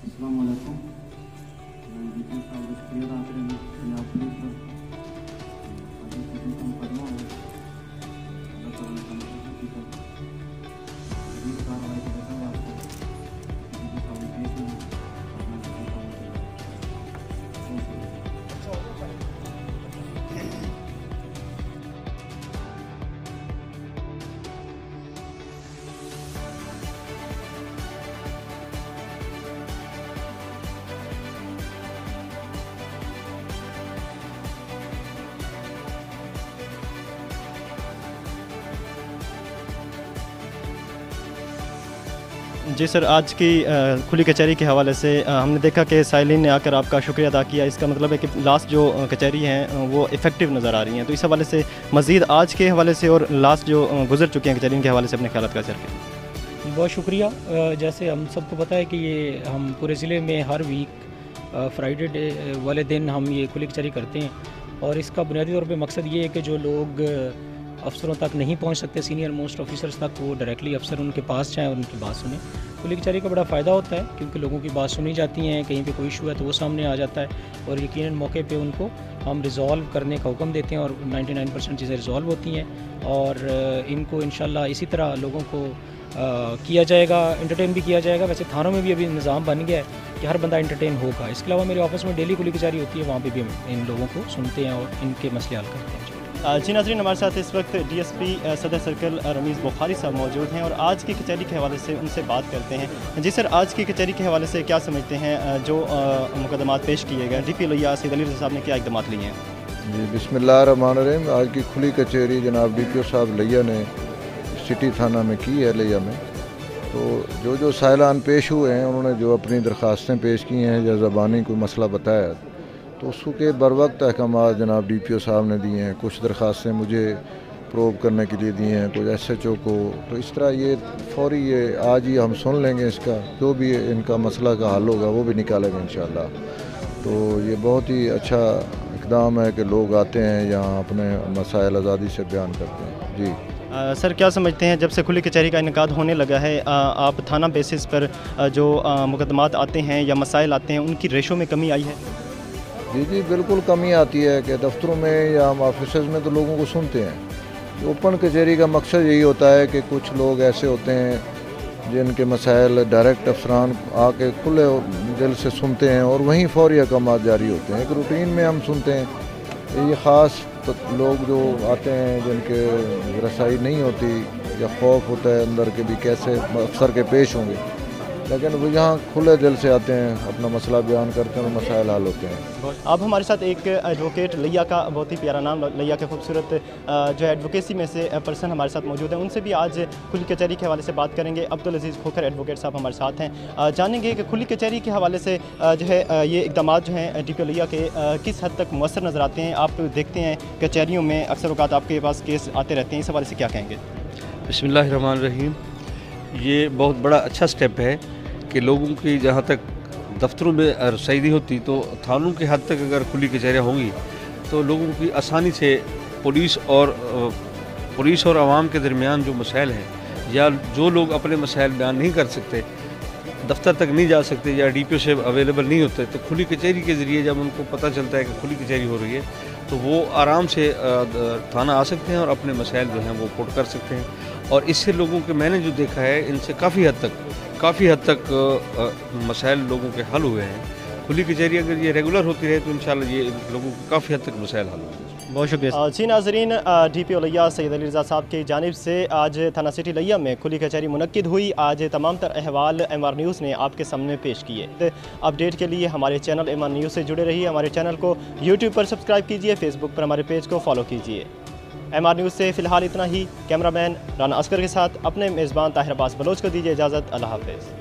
अस्सलाम वालेकुम। मैं डीपीओ साहब का शुक्रिया अदा करेंगे पंजाब पुलिस पर। आगे किसी का मुकदमा हो अल्लाह ताला ने समझा कि पर शदीद कार्रवाई के बचाव वास्ते किसी के सामने पेश नहीं करना चाहिए। जी सर, आज की खुली कचहरी के हवाले से हमने देखा कि साइलिन ने आकर आपका शुक्रिया अदा किया। इसका मतलब है कि लास्ट जो कचहरी हैं वो इफ़ेक्टिव नज़र आ रही हैं। तो इस हवाले से मज़ीद आज के हवाले से और लास्ट जो गुजर चुके हैं कचहरी के हवाले से अपने ख्यालात का शेयर करें। बहुत शुक्रिया। जैसे हम सबको पता है कि ये हम पूरे ज़िले में हर वीक फ्राइडे डे वाले दिन हम ये खुली कचहरी करते हैं और इसका बुनियादी तौर पे मकसद ये है कि जो लोग अफसरों तक नहीं पहुंच सकते, सीनियर मोस्ट ऑफिसर्स तक, वो डायरेक्टली अफसर उनके पास जाएँ और उनकी बात सुने। खुली कचहरी का बड़ा फ़ायदा होता है क्योंकि लोगों की बात सुनी जाती हैं, कहीं पे कोई इशू है तो वो सामने आ जाता है और यकीनन मौके पे उनको हम रिज़ॉल्व करने का हुक्म देते हैं और 99% चीज़ें रिज़ॉल्व होती हैं और इनको इंशाल्लाह इसी तरह लोगों को किया जाएगा, एंटरटेन भी किया जाएगा। वैसे थानों में भी अभी निज़ाम बन गया है कि हर बंदा एंटरटेन होगा। इसके अलावा मेरे ऑफिस में डेली खुली कचहरी होती है, वहाँ पे भी हम इन लोगों को सुनते हैं और इनके मसले हल करते हैं। जी नाज़रीन, हमारे साथ इस वक्त DSP सदर सर्कल रमीज़ बुखारी साहब मौजूद हैं और आज की कचहरी के हवाले से उनसे बात करते हैं। जी सर, आज की कचहरी के हवाले से क्या समझते हैं, जो मुकदमात पेश किए गए, DP लोहिया सैयद अली साहब ने क्या इक़दाम लिए हैं? जी बिस्मिल्लाहिर्रहमानिर्रहीम। आज की खुली कचहरी जनाब DPO साहब लिया ने सिटी थाना में की है लिया में। तो जो साइलान पेश हुए हैं उन्होंने जो अपनी दरख्वास्तें पेश की हैं या ज़बानी कोई मसला बताया तो उसके बर वक्त अहकामात जनाब DPO साहब ने दिए हैं। कुछ दरख्वास्तें मुझे प्रोब करने के लिए दिए हैं, कुछ SHO को। तो इस तरह ये फौरी ये आज ही हम सुन लेंगे, इसका जो भी इनका मसला का हल होगा वो भी निकालेंगे इंशाअल्लाह। तो ये बहुत ही अच्छा इक़दाम है कि लोग आते हैं यहाँ अपने मसाइल आज़ादी से बयान करते हैं। जी सर, क्या समझते हैं जब से खुली कचहरी का इनेकाद होने लगा है, आप थाना बेसिस पर जो मुकदमात आते हैं या मसाइल आते हैं उनकी रेशो में कमी आई है? जी बिल्कुल कमी आती है कि दफ्तरों में या हम ऑफिस में तो लोगों को सुनते हैं। ओपन कचहरी का मकसद यही होता है कि कुछ लोग ऐसे होते हैं जिनके मसाइल डायरेक्ट अफसरान आके खुले दिल से सुनते हैं और वहीं फौरी अहकामात जारी होते हैं। एक रूटीन में हम सुनते हैं। ये ख़ास तो लोग जो आते हैं जिनके रसाई नहीं होती या खौफ होता है अंदर के भी कैसे अफसर के पेश होंगे, लेकिन वो यहाँ खुले दिल से आते हैं, अपना मसला बयान करते हैं और मसाइल हल होते हैं। अब हमारे साथ एक एडवोकेट लिया का, बहुत ही प्यारा नाम लिया के खूबसूरत जो एडवोकेसी में से पर्सन हमारे साथ मौजूद हैं, उनसे भी आज खुली कचहरी के हवाले से बात करेंगे। अब्दुल अजीज़ खोखर एडवोकेट साहब हमारे साथ हैं। जानेंगे कि खुली कचहरी के हवाले से जो है ये इक़दाम जो हैं DPO लिया के किस हद तक मुअस्सर नज़र आते हैं। आप देखते हैं कचहरियों में अक्सर औक़ात आपके पास केस आते रहते हैं, इस हवाले से क्या कहेंगे? बिस्मिल्लाहिर्रहमानिर्रहीम। ये बहुत बड़ा अच्छा स्टेप है कि लोगों की जहाँ तक दफ्तरों में रसाई नहीं होती तो थानों के हद तक अगर खुली कचहरियाँ होंगी तो लोगों की आसानी से पुलिस और आवाम के दरमियान जो मसाइल हैं या जो लोग अपने मसाइल बयान नहीं कर सकते, दफ्तर तक नहीं जा सकते या DPO से अवेलेबल नहीं होते, तो खुली कचहरी के ज़रिए जब उनको पता चलता है कि खुली कचहरी हो रही है तो वो आराम से थाना आ सकते हैं और अपने मसाइल जो हैं वो पुट कर सकते हैं। और इससे लोगों के मैंने जो देखा है इनसे काफ़ी हद तक मसाइल लोगों के हल हुए हैं। खुली कचहरी अगर ये रेगुलर होती रहे तो इंशाल्लाह ये लोगों के काफ़ी हद तक मसाइल हल होंगे। बहुत शुक्रिया। जी नाज़रीन, DPO लिया सैयद अली रज़ा साहब की जानिब से आज थाना सिटी लिया में खुली कचहरी मुनक्किद हुई। आज तमाम तर अहवाल MR न्यूज़ ने आपके सामने पेश किए। अपडेट के लिए हमारे चैनल MR न्यूज़ से जुड़े रहिए। हमारे चैनल को YouTube पर सब्सक्राइब कीजिए, फेसबुक पर हमारे पेज को फॉलो कीजिए। MR न्यूज़ से फ़िलहाल इतना ही। कैमरामैन राना अस्कर के साथ अपने मेज़बान ताहिर अब्बास बलोच को दीजिए इजाज़त। अल्लाह हाफ़िज़।